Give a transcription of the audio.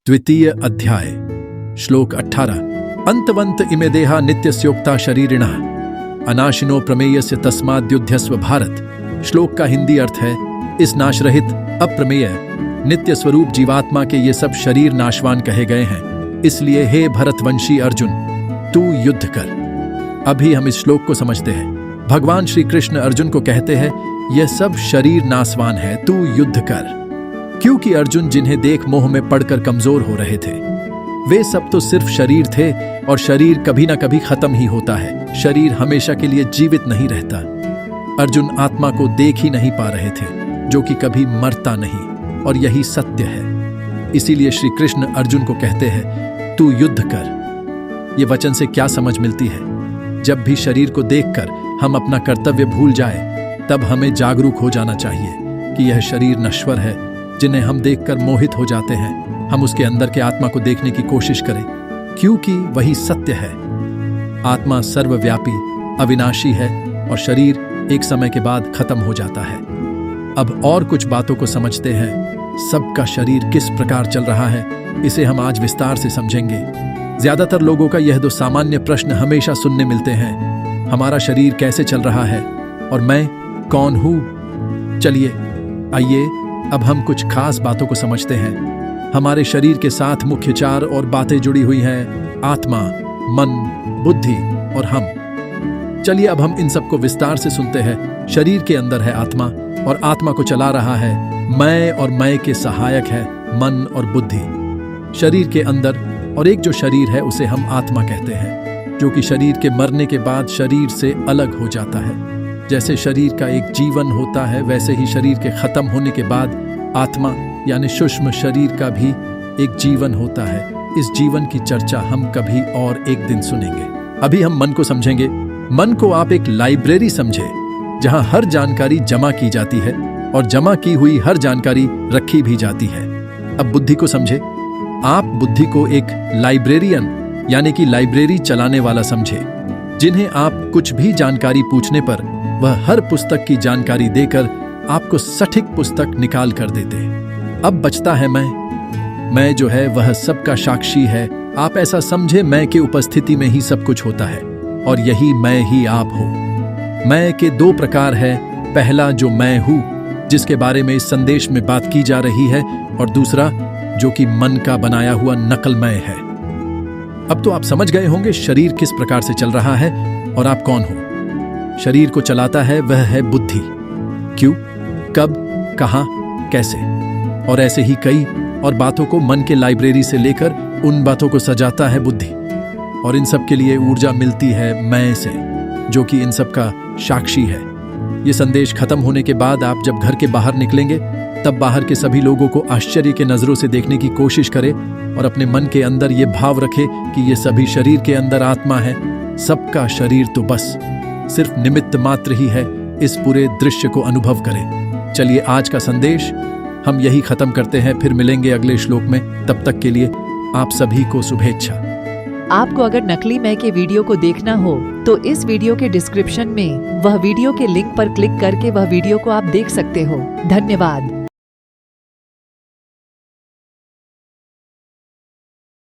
द्वितीय अध्याय श्लोक 18 अंतवंत इमे देहा नित्यस्योक्ता शरीरिणः अनाशिनो प्रमेयस्य तस्माद्युध्यस्व भारत। श्लोक का हिंदी अर्थ है, इस नाशरहित अप्रमेय नित्य स्वरूप जीवात्मा के ये सब शरीर नाशवान कहे गए हैं, इसलिए हे भरतवंशी अर्जुन तू युद्ध कर। अभी हम इस श्लोक को समझते हैं। भगवान श्री कृष्ण अर्जुन को कहते हैं यह सब शरीर नाशवान है, तू युद्ध कर। क्योंकि अर्जुन जिन्हें देख मोह में पड़कर कमजोर हो रहे थे, वे सब तो सिर्फ शरीर थे और शरीर कभी ना कभी खत्म ही होता है। शरीर हमेशा के लिए जीवित नहीं रहता। अर्जुन आत्मा को देख ही नहीं पा रहे थे जो कि कभी मरता नहीं, और यही सत्य है। इसीलिए श्री कृष्ण अर्जुन को कहते हैं तू युद्ध कर। ये वचन से क्या समझ मिलती है? जब भी शरीर को देखकर हम अपना कर्तव्य भूल जाए, तब हमें जागरूक हो जाना चाहिए कि यह शरीर नश्वर है जिन्हें हम देखकर मोहित हो जाते हैं। हम उसके अंदर के आत्मा को देखने की कोशिश करें, क्योंकि वही सत्य है। आत्मा सर्वव्यापी अविनाशी है और शरीर एक समय के बाद खत्म हो जाता है। अब और कुछ बातों को समझते हैं। सबका शरीर किस प्रकार चल रहा है, इसे हम आज विस्तार से समझेंगे। ज्यादातर लोगों का यह दो सामान्य प्रश्न हमेशा सुनने मिलते हैं, हमारा शरीर कैसे चल रहा है और मैं कौन हूं? चलिए आइए अब हम कुछ खास बातों को समझते हैं। हमारे शरीर के साथ मुख्य चार और बातें जुड़ी हुई हैं, आत्मा, मन, बुद्धि और हम। चलिए अब हम इन सबको विस्तार से सुनते हैं। शरीर के अंदर है आत्मा, और आत्मा को चला रहा है मैं, और मैं के सहायक है मन और बुद्धि। शरीर के अंदर और एक जो शरीर है उसे हम आत्मा कहते हैं, जो कि शरीर के मरने के बाद शरीर से अलग हो जाता है। जैसे शरीर का एक जीवन होता है, वैसे ही शरीर के खत्म होने के बाद आत्मा यानी सूक्ष्म शरीर का भी एक जीवन होता है। इस जीवन की चर्चा हम कभी और एक दिन सुनेंगे। अभी हम मन को समझेंगे। मन को आप एक लाइब्रेरी समझे, जहां हर जानकारी जमा की जाती है और जमा की हुई हर जानकारी रखी भी जाती है। अब बुद्धि को समझे। आप बुद्धि को एक लाइब्रेरियन यानी कि लाइब्रेरी चलाने वाला समझे, जिन्हें आप कुछ भी जानकारी पूछने पर वह हर पुस्तक की जानकारी देकर आपको सटीक पुस्तक निकाल कर देते। अब बचता है मैं जो है वह सबका साक्षी है। आप ऐसा समझे, मैं के उपस्थिति में ही सब कुछ होता है और यही मैं ही आप हो। मैं के दो प्रकार है, पहला जो मैं हूं जिसके बारे में इस संदेश में बात की जा रही है, और दूसरा जो कि मन का बनाया हुआ नकल मैं है। अब तो आप समझ गए होंगे शरीर किस प्रकार से चल रहा है और आप कौन हो। शरीर को चलाता है वह है बुद्धि। क्यों, कब, कहां, कैसे, और ऐसे ही कई और बातों को मन के लाइब्रेरी से लेकर उन बातों को सजाता है बुद्धि, और इन सब के लिए ऊर्जा मिलती है मैं से, जो कि इन सब का साक्षी है। ये संदेश खत्म होने के बाद आप जब घर के बाहर निकलेंगे, तब बाहर के सभी लोगों को आश्चर्य के नजरों से देखने की कोशिश करें और अपने मन के अंदर ये भाव रखें कि ये सभी शरीर के अंदर आत्मा है। सबका शरीर तो बस सिर्फ निमित्त मात्र ही है। इस पूरे दृश्य को अनुभव करें। चलिए आज का संदेश हम यही खत्म करते हैं, फिर मिलेंगे अगले श्लोक में। तब तक के लिए आप सभी को शुभेच्छा। आपको अगर नकली मैं के वीडियो को देखना हो तो इस वीडियो के डिस्क्रिप्शन में वह वीडियो के लिंक पर क्लिक करके वह वीडियो को आप देख सकते हो। धन्यवाद।